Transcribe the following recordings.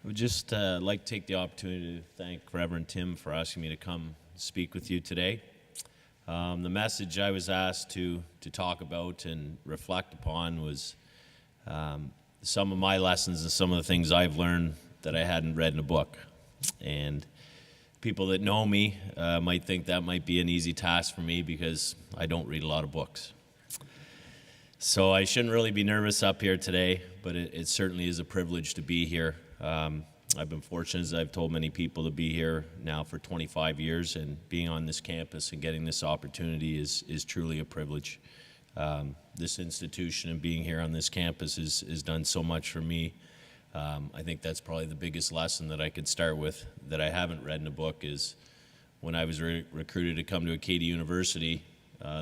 I would just like to take the opportunity to thank Reverend Tim for asking me to come speak with you today. The message I was asked to talk about and reflect upon was some of my lessons and some of the things I've learned that I hadn't read in a book. And people that know me might think that might be an easy task for me because I don't read a lot of books. So I shouldn't really be nervous up here today, but it certainly is a privilege to be here. I've been fortunate, as I've told many people, to be here now for 25 years, and being on this campus and getting this opportunity is truly a privilege. This institution and being here on this campus has done so much for me. I think that's probably the biggest lesson that I could start with that I haven't read in a book is when I was recruited to come to Acadia University,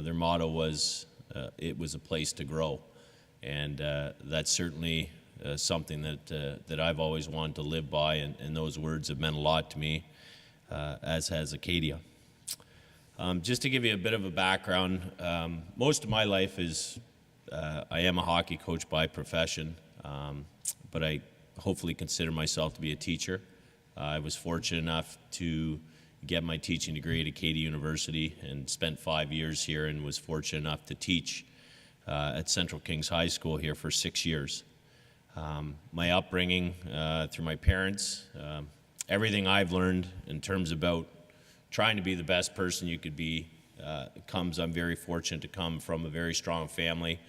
their motto was, it was a place to grow. And that's certainly something that I've always wanted to live by, and those words have meant a lot to me, as has Acadia. Just to give you a bit of a background, most of my life is, I am a hockey coach by profession, but I hopefully consider myself to be a teacher. I was fortunate enough to get my teaching degree at Acadia University and spent 5 years here, and was fortunate enough to teach at Central Kings High School here for 6 years. My upbringing through my parents, everything I've learned in terms about trying to be the best person you could be I'm very fortunate to come from a very strong family.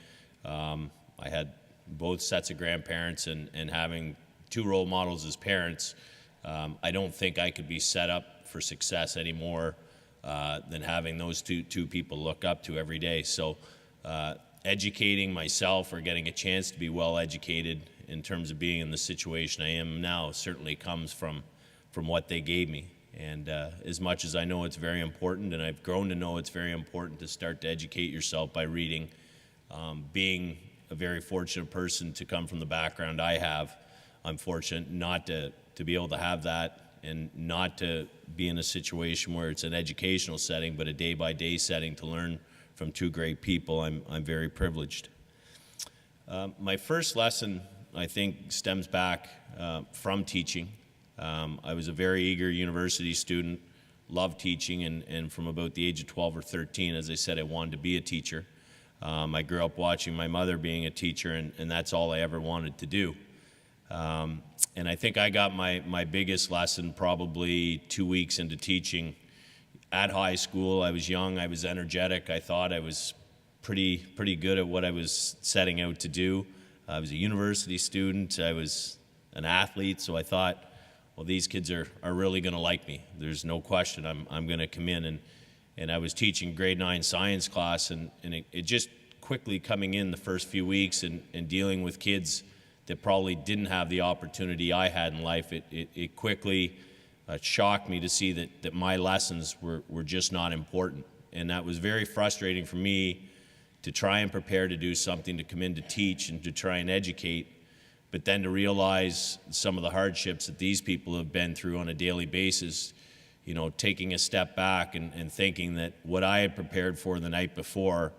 I had both sets of grandparents, and having two role models as parents, I don't think I could be set up for success any more than having those two people look up to every day. So educating myself or getting a chance to be well educated in terms of being in the situation I am now certainly comes from what they gave me. And as much as I know it's very important, and I've grown to know it's very important to start to educate yourself by reading, being a very fortunate person to come from the background I have, I'm fortunate not to be able to have that, and not to be in a situation where it's an educational setting, but a day-by-day setting to learn from two great people. I'm very privileged. My first lesson, I think, stems back from teaching. I was a very eager university student, loved teaching, and from about the age of 12 or 13, as I said, I wanted to be a teacher. I grew up watching my mother being a teacher, and that's all I ever wanted to do. And I think I got my biggest lesson probably 2 weeks into teaching at high school. I was young, I was energetic, I thought I was pretty good at what I was setting out to do. I was a university student, I was an athlete, so I thought, well, these kids are really gonna like me. There's no question I'm gonna come in, and I was teaching grade 9 science class, and it just quickly coming in the first few weeks and dealing with kids that probably didn't have the opportunity I had in life, it quickly shocked me to see that my lessons were just not important. And that was very frustrating for me to try and prepare to do something, to come in to teach and to try and educate, but then to realize some of the hardships that these people have been through on a daily basis, you know, taking a step back and thinking that what I had prepared for the night before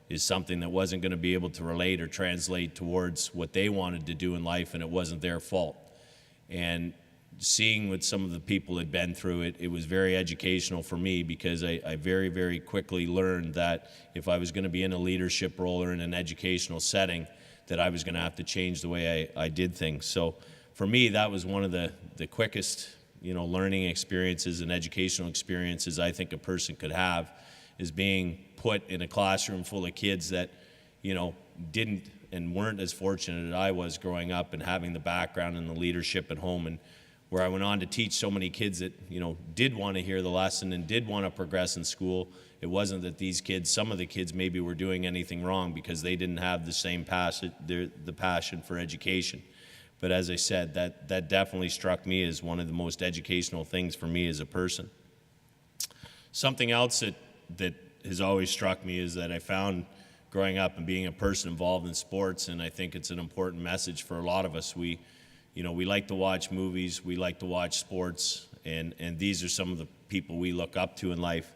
is something that wasn't going to be able to relate or translate towards what they wanted to do in life, and it wasn't their fault. And seeing what some of the people had been through, it was very educational for me, because I very, very quickly learned that if I was going to be in a leadership role or in an educational setting, that I was going to have to change the way I did things. So for me, that was one of the quickest, learning experiences and educational experiences I think a person could have, is being put in a classroom full of kids that, didn't and weren't as fortunate as I was growing up, and having the background and the leadership at home, and where I went on to teach so many kids that, did want to hear the lesson and did want to progress in school. It wasn't that these kids, some of the kids maybe were doing anything wrong because they didn't have the same passion, the passion for education. But as I said, that definitely struck me as one of the most educational things for me as a person. Something else that has always struck me is that I found growing up and being a person involved in sports, and I think it's an important message for a lot of us. We like to watch movies, we like to watch sports, and these are some of the people we look up to in life.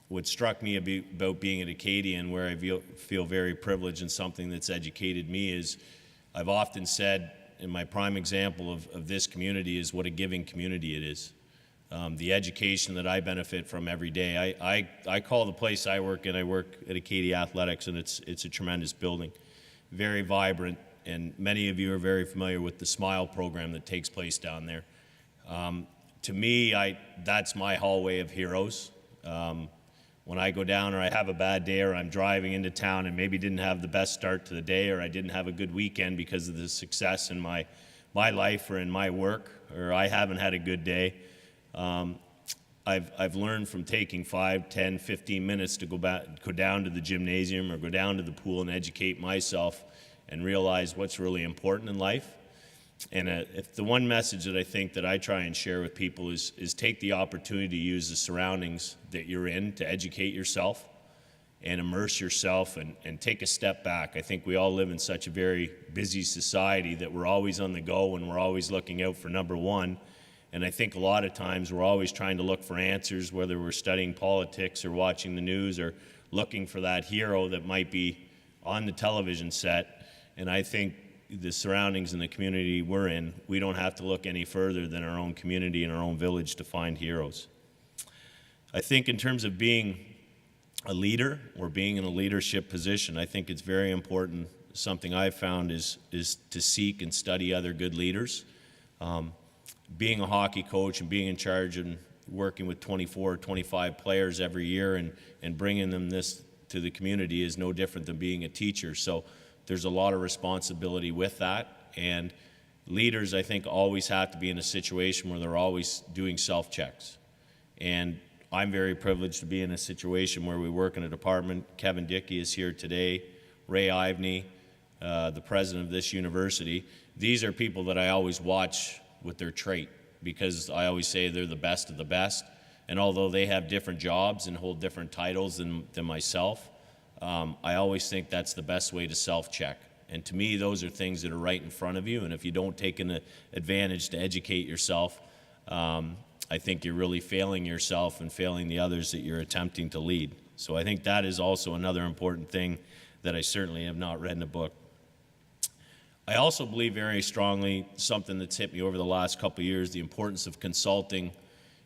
What struck me about being an Acadian, where I feel very privileged, and something that's educated me, is I've often said, and my prime example of this community is what a giving community it is. The education that I benefit from every day. I call the place I work in, I work at Acadia Athletics, and it's a tremendous building, very vibrant, and many of you are very familiar with the SMILE program that takes place down there. To me, that's my hallway of heroes. When I go down or I have a bad day or I'm driving into town and maybe didn't have the best start to the day or I didn't have a good weekend because of the success in my life or in my work, or I haven't had a good day, I've learned from taking 5, 10, 15 minutes to go down to the gymnasium or go down to the pool and educate myself and realize what's really important in life. And if the one message that I think that I try and share with people is take the opportunity to use the surroundings that you're in to educate yourself and immerse yourself and take a step back. I think we all live in such a very busy society that we're always on the go and we're always looking out for number one. And I think a lot of times we're always trying to look for answers, whether we're studying politics or watching the news or looking for that hero that might be on the television set. And I think the surroundings and the community we're in, we don't have to look any further than our own community and our own village to find heroes. I think in terms of being a leader or being in a leadership position, I think it's very important. Something I've found is to seek and study other good leaders. Being a hockey coach and being in charge and working with 24 or 25 players every year and bringing them this to the community is no different than being a teacher. So there's a lot of responsibility with that, and leaders, I think, always have to be in a situation where they're always doing self-checks. And I'm very privileged to be in a situation where we work in a department. Kevin Dickey is here today, Ray Ivney, the president of this university. These are people that I always watch with their trait, because I always say they're the best of the best. And although they have different jobs and hold different titles than myself, I always think that's the best way to self-check. And to me, those are things that are right in front of you. And if you don't take an advantage to educate yourself, I think you're really failing yourself and failing the others that you're attempting to lead. So I think that is also another important thing that I certainly have not read in a book. I also believe very strongly, something that's hit me over the last couple of years, the importance of consulting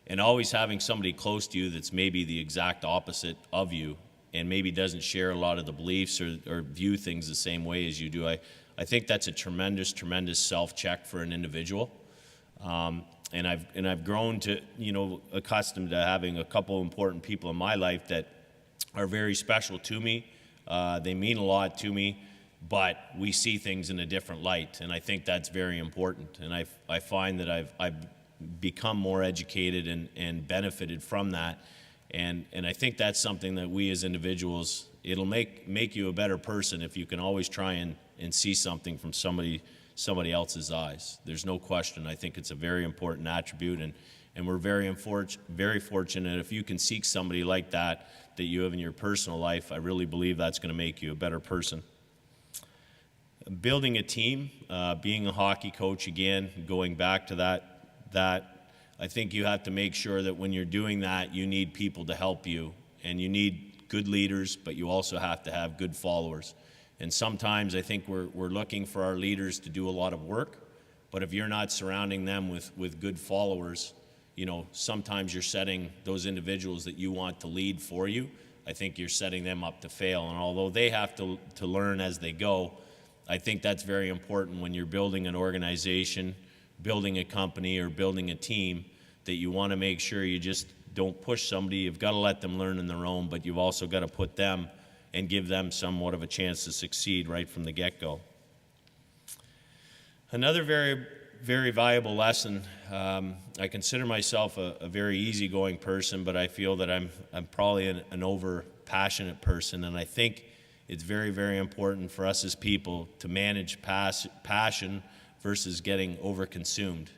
and always having somebody close to you that's maybe the exact opposite of you and maybe doesn't share a lot of the beliefs or view things the same way as you do. I think that's a tremendous self-check for an individual. And I've grown to, accustomed to having a couple important people in my life that are very special to me. They mean a lot to me, but we see things in a different light, and I think that's very important. And I find that I've become more educated and benefited from that. And I think that's something that we as individuals, it'll make you a better person if you can always try and see something from somebody else's eyes. There's no question. I think it's a very important attribute, and we're very fortunate if you can seek somebody like that you have in your personal life. I really believe that's going to make you a better person. Building a team, being a hockey coach, again, going back to that, I think you have to make sure that when you're doing that, you need people to help you, and you need good leaders, but you also have to have good followers. And sometimes I think we're looking for our leaders to do a lot of work, but if you're not surrounding them with good followers, sometimes you're setting those individuals that you want to lead for you, I think you're setting them up to fail. And although they have to learn as they go, I think that's very important when you're building an organization, building a company, or building a team, that you want to make sure you just don't push somebody. You've got to let them learn on their own, but you've also got to put them and give them somewhat of a chance to succeed right from the get-go. Another very, very valuable lesson, I consider myself a very easygoing person, but I feel that I'm probably an over-passionate person, and I think it's very, very important for us as people to manage passion versus getting over-consumed.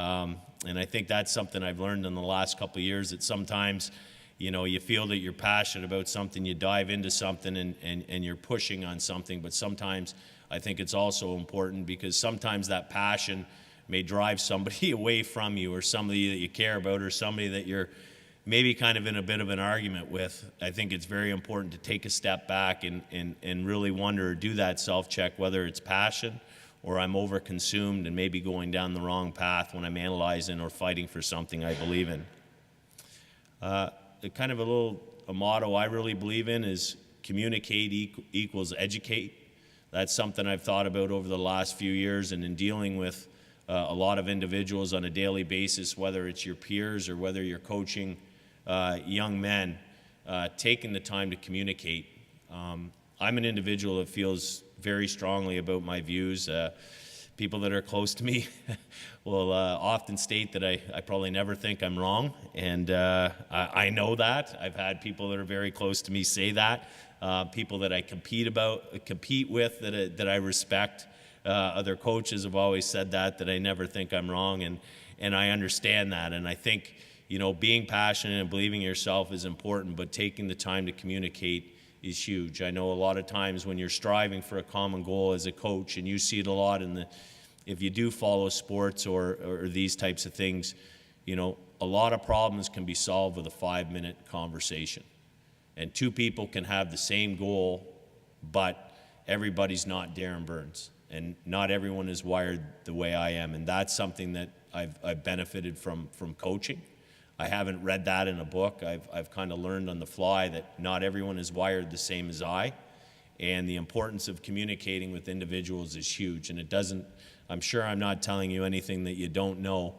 And I think that's something I've learned in the last couple of years, that sometimes, you feel that you're passionate about something, you dive into something and you're pushing on something, but sometimes I think it's also important because sometimes that passion may drive somebody away from you, or somebody that you care about, or somebody that you're maybe kind of in a bit of an argument with. I think it's very important to take a step back and really wonder, or do that self-check, whether it's passion or I'm overconsumed and maybe going down the wrong path when I'm analyzing or fighting for something I believe in. Kind of a motto I really believe in is communicate equals educate. That's something I've thought about over the last few years, and in dealing with a lot of individuals on a daily basis, whether it's your peers or whether you're coaching young men, taking the time to communicate. I'm an individual that feels very strongly about my views. People that are close to me will often state that I probably never think I'm wrong, and I know that. I've had people that are very close to me say that. People that I compete with that I respect. Other coaches have always said that I never think I'm wrong, and I understand that. And I think, being passionate and believing in yourself is important, but taking the time to communicate is huge. I know a lot of times when you're striving for a common goal as a coach, and you see it a lot if you do follow sports or these types of things, a lot of problems can be solved with a 5-minute conversation. And two people can have the same goal, but everybody's not Darren Burns. And not everyone is wired the way I am. And that's something that I've benefited from coaching. I haven't read that in a book. I've kind of learned on the fly that not everyone is wired the same as I. And the importance of communicating with individuals is huge. And I'm sure I'm not telling you anything that you don't know,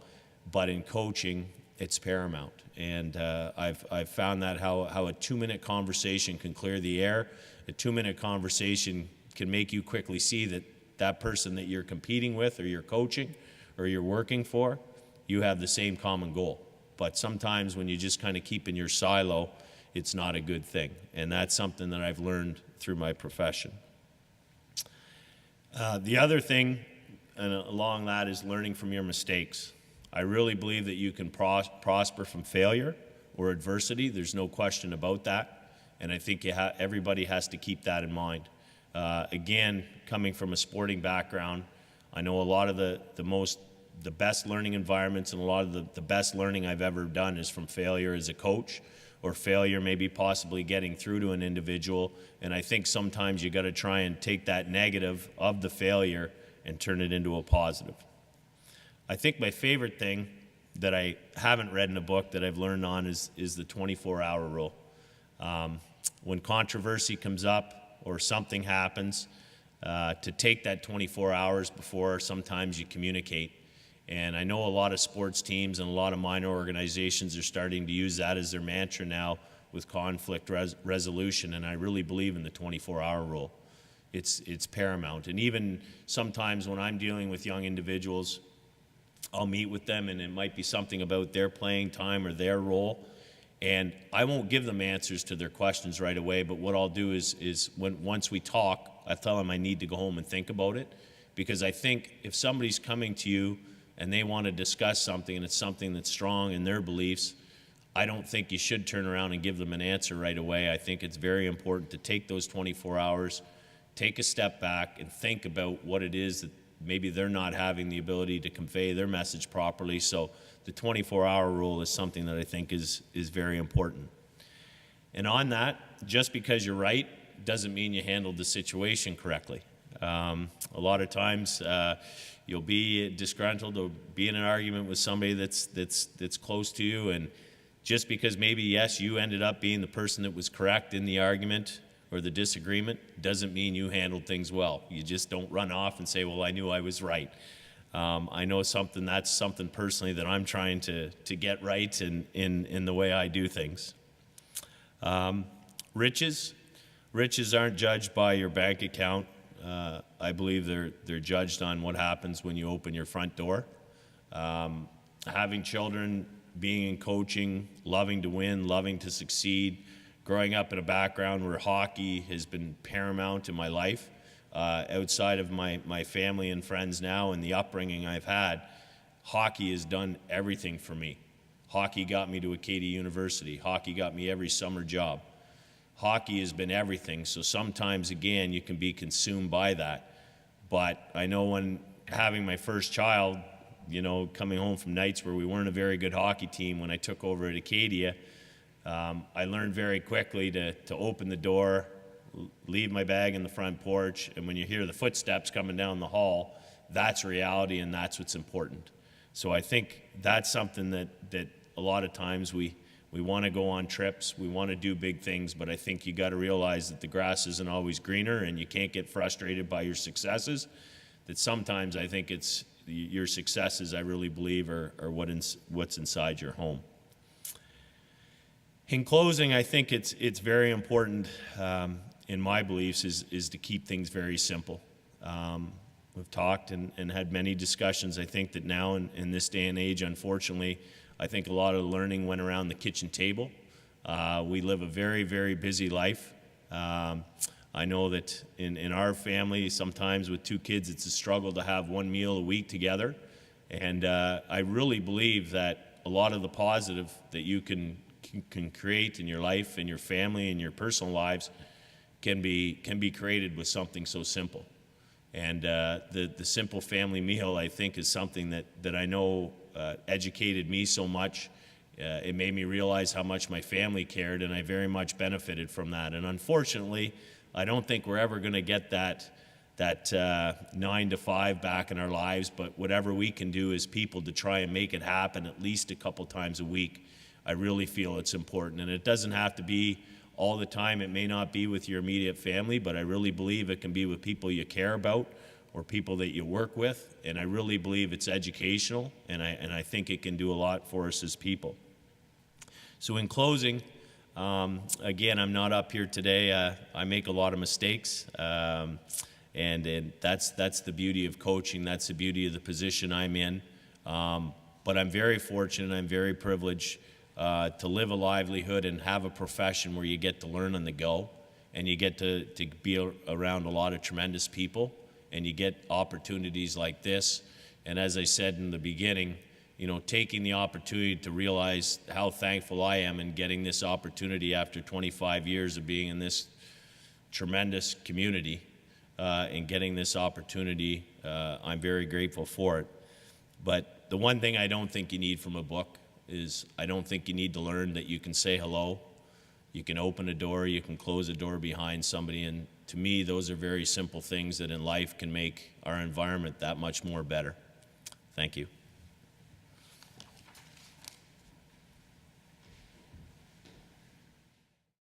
but in coaching, it's paramount. And I've found that how a 2-minute conversation can clear the air. A 2-minute conversation can make you quickly see that person that you're competing with or you're coaching or you're working for, you have the same common goal. But sometimes when you just kind of keep in your silo, it's not a good thing. And that's something that I've learned through my profession. The other thing along that is learning from your mistakes. I really believe that you can prosper from failure or adversity. There's no question about that. And I think everybody has to keep that in mind. Again, coming from a sporting background, I know a lot of the best learning environments and a lot of the best learning I've ever done is from failure as a coach, or failure maybe possibly getting through to an individual. And I think sometimes you got to try and take that negative of the failure and turn it into a positive. I think my favorite thing that I haven't read in a book that I've learned on is the 24-hour rule. When controversy comes up or something happens, to take that 24 hours before sometimes you communicate. And I know a lot of sports teams and a lot of minor organizations are starting to use that as their mantra now with conflict resolution, and I really believe in the 24-hour rule. It's paramount. And even sometimes when I'm dealing with young individuals, I'll meet with them and it might be something about their playing time or their role, and I won't give them answers to their questions right away, but what I'll do is once we talk, I tell them I need to go home and think about it, because I think if somebody's coming to you and they want to discuss something and it's something that's strong in their beliefs, I don't think you should turn around and give them an answer right away. I think it's very important to take those 24 hours, take a step back and think about what it is that maybe they're not having the ability to convey their message properly. So the 24-hour rule is something that I think is very important. And on that, just because you're right doesn't mean you handled the situation correctly. A lot of times you'll be disgruntled or be in an argument with somebody that's close to you, and just because maybe, yes, you ended up being the person that was correct in the argument or the disagreement, doesn't mean you handled things well. You just don't run off and say, well, I knew I was right. I know that's something personally that I'm trying to get right in the way I do things. Riches aren't judged by your bank account. I believe they're judged on what happens when you open your front door. Having children, being in coaching, loving to win, loving to succeed, growing up in a background where hockey has been paramount in my life, outside of my family and friends now and the upbringing I've had, hockey has done everything for me. Hockey got me to Acadia University. Hockey got me every summer job. Hockey has been everything, so sometimes, again, you can be consumed by that. But I know when having my first child, coming home from nights where we weren't a very good hockey team, when I took over at Acadia, I learned very quickly to open the door, leave my bag in the front porch, and when you hear the footsteps coming down the hall, that's reality and that's what's important. So I think that's something that a lot of times we want to go on trips, we want to do big things, but I think you got to realize that the grass isn't always greener and you can't get frustrated by your successes. That sometimes I think it's your successes, I really believe, are what's inside your home. In closing, I think it's very important, in my beliefs, is to keep things very simple. We've talked and had many discussions. I think that now in this day and age, unfortunately, I think a lot of the learning went around the kitchen table. We live a very, very busy life. I know that in our family, sometimes with 2 kids, it's a struggle to have 1 meal a week together. And I really believe that a lot of the positive that you can create in your life and your family and your personal lives can be created with something so simple. And the simple family meal, I think, is something that I know educated me so much. It made me realize how much my family cared, and I very much benefited from that. And unfortunately, I don't think we're ever going to get that 9 to 5 back in our lives, but whatever we can do as people to try and make it happen at least a couple times a week, I really feel it's important. And it doesn't have to be all the time. It may not be with your immediate family, but I really believe it can be with people you care about or people that you work with. And I really believe it's educational, and I think it can do a lot for us as people. So in closing, again, I'm not up here today. I make a lot of mistakes, and that's the beauty of coaching. That's the beauty of the position I'm in. But I'm very fortunate. I'm very privileged to live a livelihood and have a profession where you get to learn on the go, and you get to be around a lot of tremendous people, and you get opportunities like this. And as I said in the beginning, you know, taking the opportunity to realize how thankful I am in getting this opportunity after 25 years of being in this tremendous community, and getting this opportunity, I'm very grateful for it. But the one thing I don't think you need from a book is I don't think you need to learn that you can say hello, you can open a door, you can close a door behind somebody, and to me, those are very simple things that in life can make our environment that much more better. Thank you.